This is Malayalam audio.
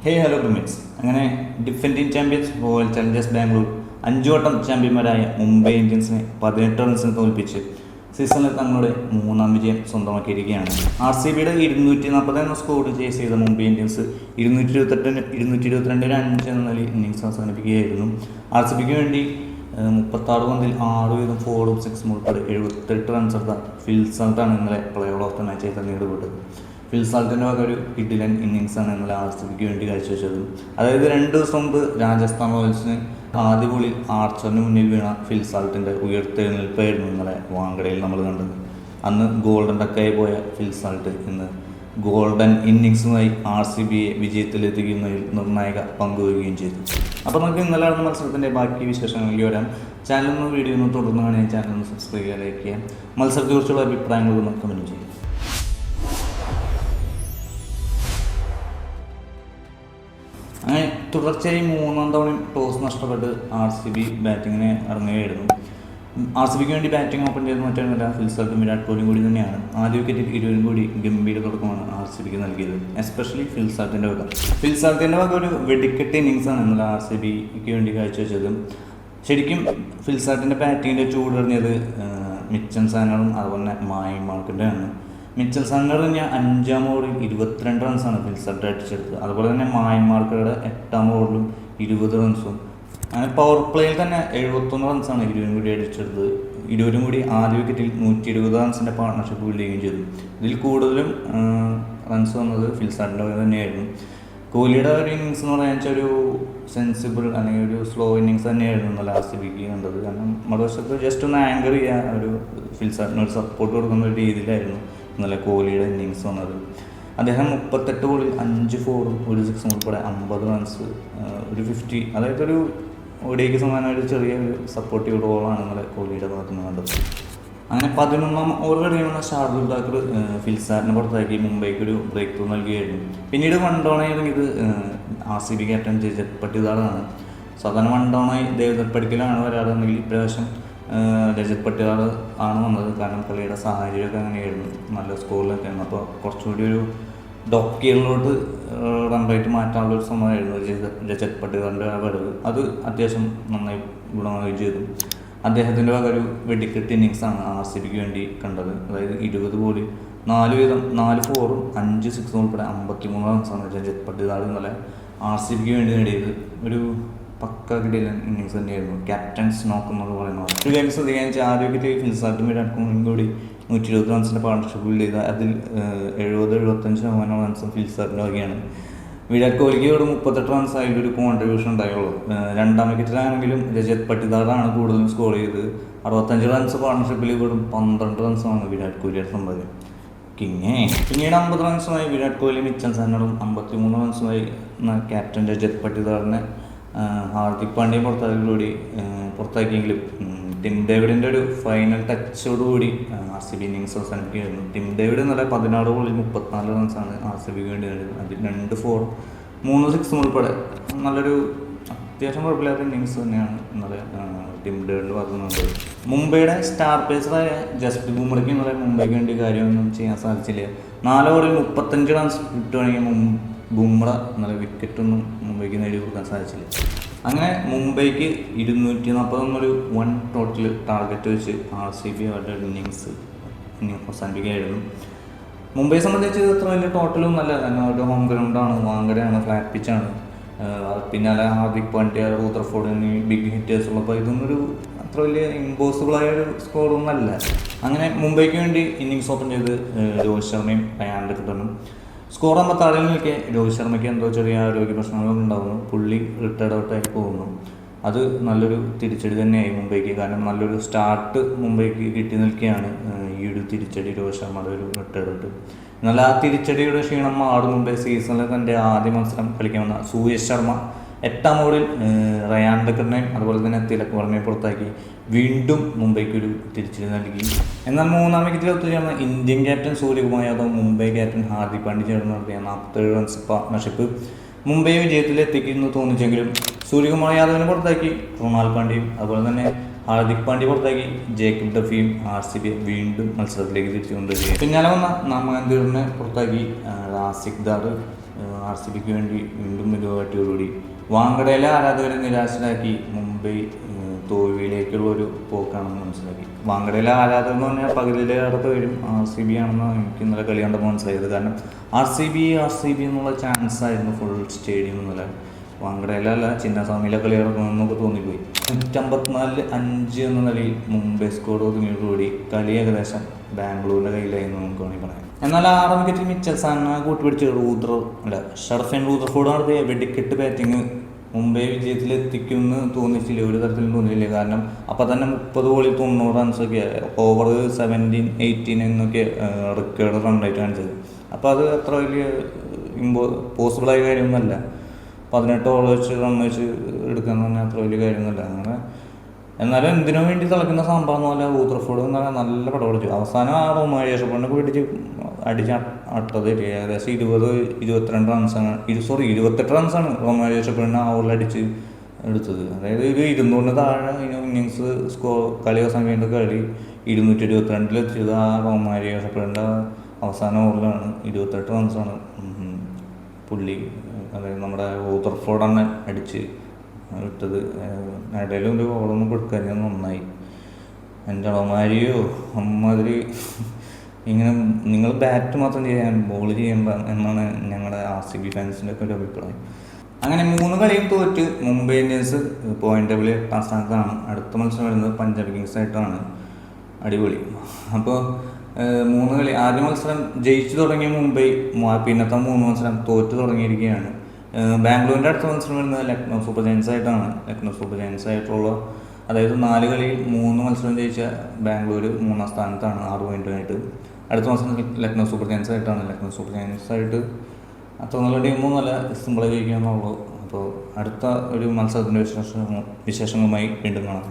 Hello teammates. അങ്ങനെ defending champions royal challengers Bangalore 5 വട്ടം ചാമ്പ്യന്മാരായ മുംബൈ ഇന്ത്യൻസിനെ 18 റൺസിന് തോൽപ്പിച്ച് സീസണിൽ തങ്ങളുടെ 3ാം വിജയം സ്വന്തമാക്കിയിരിക്കുകയാണ്. RCBയുടെ 240 എന്ന സ്കോർ ചേസ് ചെയ്ത മുംബൈ ഇന്ത്യൻസ് 222 5 എന്ന നിലയിൽ ഇന്നിംഗ്സ് അവസാനിപ്പിക്കുകയായിരുന്നു. RCBക്ക് വേണ്ടി 36 പന്തിൽ 6 വീതം 4ഉം 6ഉം ഉൾപ്പെടെ 78 റൺസ് എടുത്ത ഫിൽ സാൾട്ടാണ് ഇന്നലെ പ്ലെയർ ഓഫ് ദ മാച്ചായി തെരഞ്ഞെടുക്കപ്പെട്ടത്. ഫിൽ സാൾട്ടിൻ്റെ വക ഒരു കിഡിലൻ ഇന്നിങ്സാണ് ഇന്നലെ RCBക്ക് വേണ്ടി കാഴ്ചവെച്ചത്. അതായത് 2 ദിവസം മുമ്പ് രാജസ്ഥാൻ റോയൽസിന് ആദ്യ ബോളിൽ ആർച്ചറിന് മുന്നിൽ വീണ ഫിൽ സാൾട്ടിൻ്റെ ഉയർത്തെഴുന്നേൽപ്പായിരുന്നു ഇന്നലെ വാങ്കഡയിൽ നമ്മൾ കണ്ടത്. അന്ന് ഗോൾഡൻ ഡക്കായി പോയ ഫിൽ സാൾട്ട് ഇന്ന് ഗോൾഡൻ ഇന്നിങ്സുമായി RCBയെ വിജയത്തിലെത്തിക്കുന്നതിൽ നിർണായക പങ്കുവയ്ക്കുകയും ചെയ്തു. അപ്പോൾ നമുക്ക് ഇന്നലെ നടന്ന മത്സരത്തിൻ്റെ ബാക്കി വിശേഷങ്ങളിലേക്ക് വരാം. ചാനലൊന്ന് വീഡിയോ ഒന്ന് തുടർന്ന് കാണുകയും ചാനൽ ഒന്ന് സബ്സ്ക്രൈബ് ചെയ്യാൻ ലൈക്ക് ചെയ്യാം. മത്സരത്തെക്കുറിച്ചുള്ള അഭിപ്രായങ്ങളൊന്ന് കമൻറ്റ് ചെയ്യും. അങ്ങനെ തുടർച്ചയായി 3ാം തവണയും ടോസ് നഷ്ടപ്പെട്ട് RCB ബാറ്റിങ്ങിന് ഇറങ്ങുകയായിരുന്നു. RCBക്ക് വേണ്ടി ബാറ്റിംഗ് ഓപ്പൺ ചെയ്ത് മറ്റൊന്നുമില്ല ഫിൽ സാൾട്ടും വിരാട് കോഹ്ലിയും കൂടി തന്നെയാണ്. ആദ്യ വിക്കറ്റിൽ ഇരുവരും കൂടി ഗംഭീര തുടക്കമാണ് RCBക്ക് നൽകിയത്, എസ്പെഷ്യലി ഫിൽ സാൾട്ടിൻ്റെ വക. ഫിൽ സാൾട്ടിൻ്റെ വക ഒരു വെടിക്കെട്ട് ഇന്നിങ്സാണ് ഇന്നലെ RCBക്ക് വേണ്ടി കാഴ്ചവെച്ചത്. ശരിക്കും ഫിൽ സാൾട്ടിൻ്റെ ബാറ്റിങ്ങിൻ്റെ ചൂടറിഞ്ഞത് മിച്ചൽ സാനറും അതുപോലെ തന്നെ മായമാർക്കിൻ്റെയാണ്. മിച്ചൽ സാനർ ഞാൻ 5ാം ഓവറിൽ 22 റൺസാണ് ഫിൽ സാൾട്ട് അടിച്ചെടുത്തത്. അതുപോലെ തന്നെ മായമാർക്കറുടെ 8ാം ഓവറിലും 20 റൺസും. അങ്ങനെ പവർ പ്ലേയിൽ തന്നെ 71 റൺസാണ് ഇരുവരും കൂടി അടിച്ചെടുത്തത്. ഇരുവരും കൂടി ആദ്യ വിക്കറ്റിൽ 120 റൺസിൻ്റെ പാർട്ട്ണർഷിപ്പ് ബിൽഡ് ചെയ്യുകയും ചെയ്തു. ഇതിൽ കൂടുതലും റൺസ് വന്നത് ഫിൽ സാൾട്ടിൻ്റെ വക തന്നെയായിരുന്നു. കോഹ്ലിയുടെ ഒരു ഇന്നിങ്സ് എന്ന് പറയാൻ വെച്ചാൽ ഒരു സെൻസിബിൾ അല്ലെങ്കിൽ ഒരു സ്ലോ ഇന്നിങ്സ് തന്നെയായിരുന്നു ഇന്നലെ RCBക്ക് കണ്ടത്. കാരണം മറുവശത്ത് ജസ്റ്റ് ഒന്ന് ആങ്കർ ചെയ്യുക, ഒരു ഫിൽ സാൾട്ടിന് ഒരു സപ്പോർട്ട് കൊടുക്കുന്ന ഒരു രീതിയിലായിരുന്നു ഇന്നലെ കോഹ്ലിയുടെ ഇന്നിങ്സ് വന്നത്. അദ്ദേഹം 38 ബോളിൽ 5 4ഉം 1 6ഉം ഉൾപ്പെടെ 50 റൺസ്, ഒരു 50, അതായത് ഒരു ODIക്ക് സമാനമായ ഒരു ചെറിയൊരു സപ്പോർട്ടീവ് റോളാണ് ഇന്നലെ കോഹ്ലിയുടെ ഭാഗത്ത് നിന്ന് കണ്ടത്. അങ്ങനെ 11ാം ഓവർ കഴിയുന്ന ഷാർദുൽ ഠാക്കൂർ ഫിൽ സാൾട്ടിനെ പുറത്താക്കി മുംബൈക്ക് ഒരു ബ്രേക്ക് ത്രൂ നൽകിയായിരുന്നു. പിന്നീട് 1 ഡൗൺ ആയി ഇറങ്ങിയത് RCB ക്യാപ്റ്റൻ രജത് പട്ടിദാറാണ്. സാധാരണ 1 ഡൗൺ ആയി ദേവദത്ത് പടിക്കലാണ് വരാറുണ്ടെങ്കിൽ ഇപ്രാവശ്യം രജത് പട്ടിദാർ ആണ് വന്നത്. കാരണം കളിയുടെ സാഹചര്യമൊക്കെ അങ്ങനെയായിരുന്നു, നല്ല സ്കോറിലൊക്കെ ആയിരുന്നു. അപ്പോൾ കുറച്ചുകൂടി ഒരു ഡോക്കിയറിലോട്ട് റൺ റേറ്റ് മാറ്റാനുള്ള ഒരു ശ്രമമായിരുന്നു രജത് പട്ടിദാറിൻ്റെ വരവ്. അത് അത്യാവശ്യം നന്നായി ഗുണമായി ചെയ്തു. അദ്ദേഹത്തിൻ്റെ വക ഒരു വെടിക്കെട്ട് ഇന്നിങ്സാണ് RCBക്ക് വേണ്ടി കണ്ടത്. അതായത് 20 ബോളിൽ 4 വീതം 4 4ഉം 5 6ഉം ഉൾപ്പെടെ 53 റൺസാണ് രജത് പട്ടിദാർ ഇന്നലെ RCBക്ക് വേണ്ടി നേടിയത്. ഒരു പക്ക കിടിലൻ ഇന്നിങ്സ് തന്നെയായിരുന്നു. ക്യാപ്റ്റൻസ് നോക്കുന്നത് പറയുന്നത് ഒരു കാര്യം ശ്രദ്ധിക്കാൻ വെച്ചാൽ ആദ്യ വിക്കറ്റ് ഫിൽ സാൾട്ടും വിരാട് കോഹ്ലിയും കൂടി 120 റൺസിൻ്റെ പാർട്ണർഷിപ്പ് ബിൽഡ് ചെയ്ത അതിൽ 70-75% റൺസും ഫിൽ സാൾട്ടിൻ്റെ വകയാണ്. വിരാട് കോഹ്ലിക്ക് ഇവിടെ 38 റൺസ് അതിലൊരു കോൺട്രിബ്യൂഷൻ ഉണ്ടായുള്ളൂ. 2ാം വിക്കറ്റിലാണെങ്കിലും രജത് പട്ടിദാറാണ് കൂടുതലും സ്കോർ ചെയ്തത്. 65 റൺസ് പാർട്ണർഷിപ്പിൽ വെറും 12 റൺസുമാണ് വിരാട് കോഹ്ലിയുടെ സമ്പാദ്യം. പിന്നീട് 50 റൺസുമായി വിരാട് കോഹ്ലി മിച്ചൽ സാനറും 53 റൺസുമായി ക്യാപ്റ്റൻ രജത് പട്ടിദാറിനെ ഹാർദിക് പാണ്ഡ്യ പുറത്താക്കിയെങ്കിലും ടിം ഡേവിഡിൻ്റെ ഒരു ഫൈനൽ ടച്ചോടുകൂടി RCB ഇന്നിങ്സ് അവസാനിപ്പിക്കുകയായിരുന്നു. ടിം ഡേവിഡ് ഇന്നലെ 16 ബോളിൽ 34 റൺസാണ് RCBക്ക് വേണ്ടി നേടിയത്. അതിൽ 2 4 3 6ഉം ഉൾപ്പെടെ നല്ലൊരു അത്യാവശ്യം കുഴപ്പമില്ലാത്ത ഇന്നിങ്സ് തന്നെയാണ് ഇന്നലെ ടിം ഡേവിഡിൻ്റെ ഭാഗത്തുനിന്നുണ്ട്. മുംബൈയുടെ സ്റ്റാർ പേസറായ ജസ്പ്രീത് ബുംറയ്ക്ക് ഇന്നലെ മുംബൈക്ക് വേണ്ടി കാര്യമൊന്നും ചെയ്യാൻ സാധിച്ചില്ല. 4 ഓവറിൽ 35 റൺസ് കിട്ടുകയാണെങ്കിൽ ബുംറ ഇന്നലെ വിക്കറ്റൊന്നും മുംബൈക്ക് നേടി കൊടുക്കാൻ സാധിച്ചില്ല. അങ്ങനെ മുംബൈക്ക് 240 എന്നൊരു 1 ടോട്ടൽ ടാർഗറ്റ് വെച്ച് RCB അവരുടെ ഇന്നിങ്സ് അവസാനിപ്പിക്കുകയായിരുന്നു. മുംബൈയെ സംബന്ധിച്ച് അത്ര വലിയ ടോട്ടലും നല്ല, കാരണം അവരുടെ ഹോം ഗ്രൗണ്ടാണ്, വാങ്കഡയാണ്, ഫ്ലാറ്റ് പിച്ചാണ്. പിന്നാലെ ഹാർദിക് പാണ്ഡ്യ, റൂദർഫോർഡ് എന്നീ ബിഗ് ഹിറ്റേഴ്സ് ഉള്ളപ്പോൾ ഇതൊന്നൊരു അത്ര വലിയ ഇമ്പോസിബിളായൊരു സ്കോറൊന്നും അല്ല. അങ്ങനെ മുംബൈക്ക് വേണ്ടി ഇന്നിങ്സ് ഓപ്പൺ ചെയ്ത് രോഹിത് ശർമ്മയും റയാൻ ലാക്ടനും. സ്കോർ ആകുമ്പോൾ താഴെ നിൽക്കെ രോഹിത് ശർമ്മയ്ക്ക് എന്തോ ചെറിയ ആരോഗ്യ പ്രശ്നങ്ങളൊക്കെ ഉണ്ടാകുന്നു. പുള്ളി റിട്ടയർഡ് ഔട്ടായി പോകുന്നു. അത് നല്ലൊരു തിരിച്ചടി തന്നെയായി മുംബൈക്ക്. കാരണം നല്ലൊരു സ്റ്റാർട്ട് മുംബൈക്ക് കിട്ടി നിൽക്കുകയാണ് ഈ ഒരു തിരിച്ചടി രോഹിത് ശർമ്മയുടെ ഒരു റിട്ടയർഡ് ഔട്ട്. എന്നാൽ ആ തിരിച്ചടിയുടെ ക്ഷീണം മാറും മുംബൈ സീസണിൽ തൻ്റെ ആദ്യ മത്സരം കളിക്കാൻ വന്ന സൂയജ് ശർമ്മ 8ാം ഓവറിൽ റയാൻ ലാക്ടനെയും അതുപോലെ തന്നെ തിലക് വർമ്മയെ പുറത്താക്കി വീണ്ടും മുംബൈക്കൊരു തിരിച്ചടി നൽകി. എന്നാൽ 3ാം വിക്കറ്റിൽ ഒത്തുചേർന്ന Indian captain Suryakumar Yadav Mumbai captain Hardik Pandya ചേർന്ന് നടത്തിയ 47 റൺസ് പാർട്ണർഷിപ്പ് മുംബൈയെ വിജയത്തിലെത്തിക്കുന്നു തോന്നിച്ചെങ്കിലും സൂര്യകുമാർ യാദവിനെ പുറത്താക്കി കൃണാൽ പാണ്ഡ്യയും അതുപോലെ തന്നെ ഹാർദിക് പാണ്ഡ്യ പുറത്താക്കി ജേക്കബ് ഡഫിയും RCB വീണ്ടും മത്സരത്തിലേക്ക് തിരിച്ചുകൊണ്ടുവരികയും പിന്നാലെ വന്ന നാമകന്തിറിനെ പുറത്താക്കി റാസിക് ദാർ RCBക്ക് വേണ്ടി വീണ്ടും മികവാറ്റിയോടുകൂടി വാങ്കഡയിലെ ആരാധകരെ നിരാശരാക്കി മുംബൈ തോൽവിയിലേക്കുള്ളൊരു പോക്കാണെന്ന് മനസ്സിലാക്കി. വാങ്കഡയിലെ ആരാധകർ എന്ന് പറഞ്ഞാൽ പകുതിയിലേറെ പേരും RCB ആണെന്നാണ് എനിക്ക് ഇന്നലെ കളി കണ്ടപ്പോൾ മനസ്സിലായത്. കാരണം RCB എന്നുള്ള ചാൻസ് ആയിരുന്നു ഫുൾ സ്റ്റേഡിയം ഇന്നലെ. വാങ്കഡയിലല്ല ചിന്നസ്വാമിയിലെ കളി ഇറങ്ങുമെന്നൊക്കെ തോന്നിപ്പോയി. 154-5 എന്ന നിലയിൽ മുംബൈ സ്കോർ ഒതുങ്ങിയോടുകൂടി കളി ഏകദേശം ബാംഗ്ലൂരിൻ്റെ കയ്യിലായിരുന്നു നമുക്ക് വേണമെങ്കിൽ പറയാം. എന്നാൽ 6 വിക്കറ്റിൽ മിച്ചൽ സാറിനെ കൂട്ടുപിടിച്ച് ഷർഫൻ റൂദർഫോർഡ് നടത്തിയ വെടിക്കെട്ട് ബാറ്റിങ് മുംബൈ വിജയത്തിലെത്തിക്കുമെന്ന് തോന്നിച്ചില്ല, ഒരു തരത്തിലും തോന്നിയില്ല. കാരണം അപ്പം തന്നെ 30 ബോളിൽ 90 റൺസൊക്കെ ഓവർ 17-18 എന്നൊക്കെ റെക്കോർഡ് റൺ റേറ്റ് കാണിച്ചത്. അപ്പോൾ അത് അത്ര വലിയ പോസിബിളായ കാര്യമൊന്നുമല്ല. 18 ഓവർ വെച്ച് റൺ വെച്ച് എടുക്കാന്ന് പറഞ്ഞാൽ അത്ര വലിയ കാര്യമൊന്നുമില്ല. അങ്ങനെ എന്നാലും എന്തിനു വേണ്ടി തിളക്കുന്ന സംഭവം പോലെ റൂദർഫോർഡ് എന്ന് പറഞ്ഞാൽ നല്ല പടം പിടിച്ചു. അവസാനം ആ റൊമാരിയോ ഷെപ്പേർഡിനെ പിടിച്ച് അടിച്ച് അട്ടത് ഏകദേശം 22 റൺസാണ് 28 റൺസാണ് റൊമാരിയോ ഷെപ്പേർഡിനെ ആ ഓവറിൽ അടിച്ച് എടുത്തത്. അതായത് ഒരു 200 താഴെ ഇന്നിങ്സ് സ്കോർ കളി അവസാനം വീണ്ടും കളി 222 ആ റൊമാരിയോ ഷെപ്പേർഡിൻ്റെ അവസാന ഓവറിലാണ്. 28 റൺസാണ് പുള്ളി, അതായത് നമ്മുടെ റൂദർഫോർഡ് തന്നെ അടിച്ച് വിട്ടത്. ഇടയിലും ഒരു ഓളൊന്നും കൊടുക്കാൻ നന്നായി. എൻ്റെ റൊമാരിയോ അമ്മാതിരി ഇങ്ങനെ നിങ്ങൾ ബാറ്റ് മാത്രം ചെയ്യാൻ ബോൾ ചെയ്യേണ്ട എന്നാണ് ഞങ്ങളുടെ RCB ഫാൻസിൻ്റെ ഒക്കെ ഒരു അഭിപ്രായം. അങ്ങനെ 3 കളിയും തോറ്റ് മുംബൈ ഇന്ത്യൻസ് പോയിന്റ് ടേബിളിൽ 8ാം സ്ഥാനത്താണ്. അടുത്ത മത്സരം വരുന്നത് പഞ്ചാബ് കിങ്സ് ആയിട്ടാണ്. അടിപൊളി. അപ്പോൾ 3 കളി, ആദ്യ മത്സരം ജയിച്ചു തുടങ്ങിയ മുംബൈ പിന്നത്തെ 3 മത്സരം തോറ്റ് തുടങ്ങിയിരിക്കുകയാണ്. ബാംഗ്ലൂരിൻ്റെ അടുത്ത മത്സരം വരുന്നത് ലക്നൗ സൂപ്പർ ജയൻസ് ആയിട്ടാണ്. ലക്നൗ സൂപ്പർ ജയൻസ് ആയിട്ടുള്ള, അതായത് 4 കളിയിൽ 3 മത്സരം ജയിച്ച ബാംഗ്ലൂർ 3ാം സ്ഥാനത്താണ് 6 പോയിന്റുമായിട്ട്. അടുത്ത മത്സരം ലക്നൗ സൂപ്പർ ജയൻസ് ആയിട്ടാണ്. ലക്നൗ സൂപ്പർ ജയൻസ് ആയിട്ട് അത്ര നല്ല ടീമൊന്നും നല്ല സിമ്പിളായി ജയിക്കാമെന്നുള്ളൂ. അപ്പോൾ അടുത്ത ഒരു മത്സരത്തിൻ്റെ വിശേഷങ്ങളുമായി വീണ്ടും കാണാം.